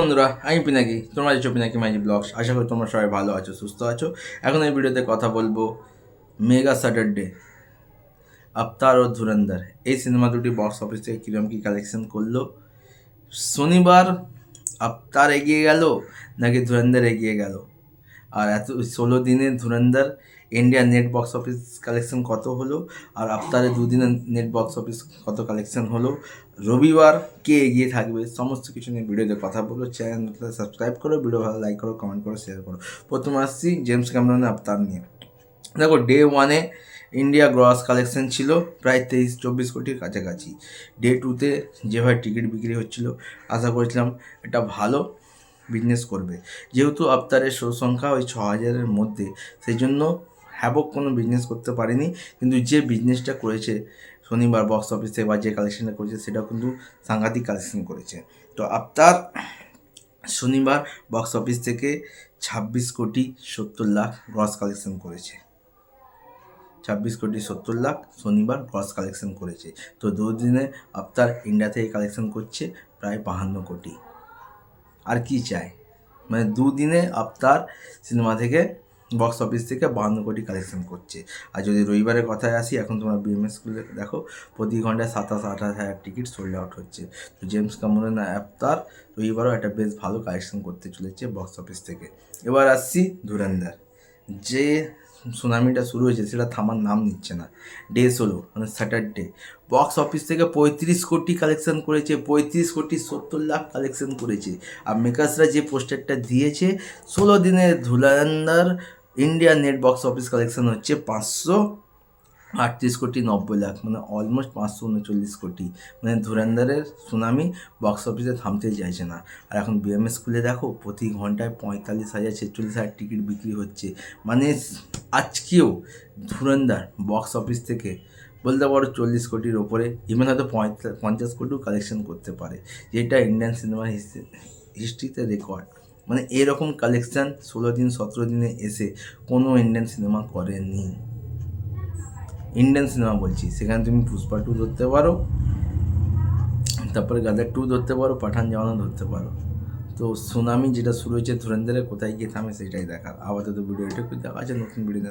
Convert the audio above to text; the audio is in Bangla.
বন্ধুরা, আমি পিনাকি, তোমরা দেখছো পিনাকি মাইজি ব্লগস। আশা করি তোমরা সবাই ভালো আছো, সুস্থ আছো। এখন এই ভিডিওতে কথা বলবো মেগা স্যাটারডে, আবতার ও ধুরন্ধর এই সিনেমা দুটি বক্স অফিস থেকে কীরকম কী কালেকশন করলো। শনিবার আবতার এগিয়ে গেল নাকি ধুরন্ধর এগিয়ে গেল, আর এত 16 দিনে Dhurandhar India net box office collection কত হলো, আর আফতারে দুদিনের নেট বক্স অফিস কত কালেকশন হলো, রবিবার কে এগিয়ে থাকবে, সমস্ত কিছু নিয়ে ভিডিওতে কথা বলবো। চ্যানেলটা সাবস্ক্রাইব করো, ভিডিও ভালো লাইক করো, কমেন্ট করো, শেয়ার করো। প্রথমে আসছি জেমস ক্যামেরনের আফতার নিয়ে। দেখো, ডে ওয়ানে ইন্ডিয়া গ্রস কালেকশন ছিল প্রায় 23-24 কোটির কাছাকাছি। ডে টুতে যেভাবে টিকিট বিক্রি হচ্ছিল, আশা করেছিলাম এটা ভালো বিজনেস করবে। যেহেতু আফতারের শো সংখ্যা ওই 6,000-এর মধ্যে, সেই জন্য হ্যাবক কোনো বিজনেস করতে পারেনি। কিন্তু যে বিজনেসটা করেছে শনিবার বক্স অফিসে, বা যে কালেকশনটা করেছে, সেটাও কিন্তু সাংঘাতিক কালেকশন করেছে। তো আফতার শনিবার বক্স অফিস থেকে 26,70,00,000 গ্রস কালেকশন করেছে। 26,70,00,000 শনিবার গ্রস কালেকশন করেছে। তো দুদিনে আফতার ইন্ডিয়া থেকে কালেকশন করছে প্রায় 52 কোটি। আর কি চাই, মানে দুদিনে আফতার সিনেমা থেকে বক্স অফিস থেকে 52 কোটি কালেকশন করছে। আর যদি রবিবারের কথায় আসি, এখন তোমরা বিএমএস স্কুলে দেখো, প্রতি ঘন্টায় 27-28 হাজার টিকিট সোল্ড আউট হচ্ছে। তো জেমস ক্যামেরন আফতার রবিবারও একটা বেশ ভালো কালেকশন করতে চলেছে বক্স অফিস থেকে। এবার আসছি ধুরন্ধর। যে সুনামিটা শুরু হয়েছে সেটা থামার নাম নিচ্ছে না। ডে 16 মানে স্যাটারডে বক্স অফিস থেকে 35 কোটি কালেকশন করেছে, 35,70,00,000 কালেকশন করেছে। আর মেকার্সরা যে পোস্টারটা দিয়েছে, 16 দিনে Dhurandhar India net box office collection হচ্ছে 538,90,00,000, মানে অলমোস্ট 539 কোটি। মানে ধুরন্ধরের সুনামি বক্স অফিসে থামতে চাইছে না। আর এখন বিএমএস স্কুলে দেখো, প্রতি ঘন্টায় 45,000 46,000 টিকিট বিক্রি হচ্ছে। মানে আজকেও ধুরন্ধর বক্স অফিস থেকে বলতে পারো 40 কোটির ওপরে, ইভেন হয়তো 50 কোটিও কালেকশন করতে পারে, যেটা ইন্ডিয়ান সিনেমার হিস্ট্রিতে রেকর্ড। মানে এরকম কালেকশান 16 দিন 17 দিনে এসে কোনো ইন্ডিয়ান সিনেমা করেনি। ইন্ডিয়ান সিনেমা বলছি, সেখানে তুমি পুষ্পা 2 ধরতে পারো, তারপরে গাদার 2 ধরতে পারো, পাঠান জাওয়ানও ধরতে পারো। তো সুনামি যেটা শুরু হয়েছে ধুরন্ধরের, কোথায় গিয়ে থামে সেটাই দেখার। আপাতত ভিডিও এটুকু, দেখা আছে নতুন ভিডিও।